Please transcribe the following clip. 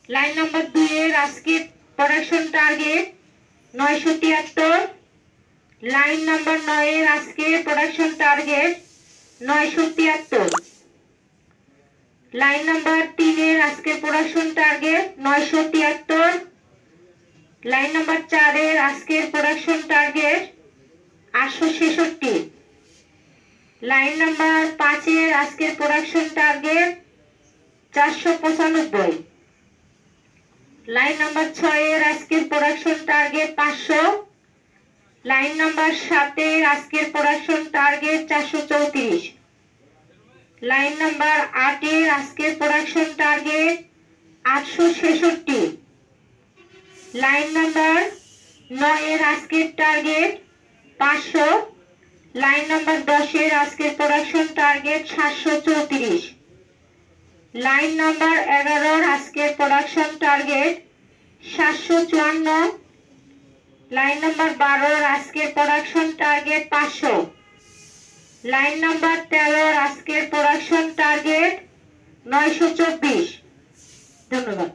Line number 2 এর আজকে production target 973। Line number 9 এর আজকে প্রোডাকশন টার্গেট 973। লাইন নাম্বার 3 এর আজকে প্রোডাকশন টার্গেট 973। লাইন নাম্বার 4 এর আজকে প্রোডাকশন টার্গেট 866। লাইন নাম্বার 5 এর আজকে প্রোডাকশন টার্গেট 495। লাইন নাম্বার 6 এর আজকে প্রোডাকশন টার্গেট 500। লাইন নাম্বার 7 এর আজকে প্রোডাকশন টার্গেট 434। লাইন নাম্বার 8 এর আজকে প্রোডাকশন টার্গেট 866। লাইন নাম্বার 9 এর আজকে টার্গেট 500। লাইন নাম্বার 10 এর আজকে প্রোডাকশন টার্গেট 734। লাইন নাম্বার 11 এর আজকে প্রোডাকশন টার্গেট 754। লাইন নাম্বার 12 এর আজকে প্রোডাকশন টার্গেট 500। লাইন নাম্বার 13 এর আজকে প্রোডাকশন টার্গেট 924। ধন্যবাদ।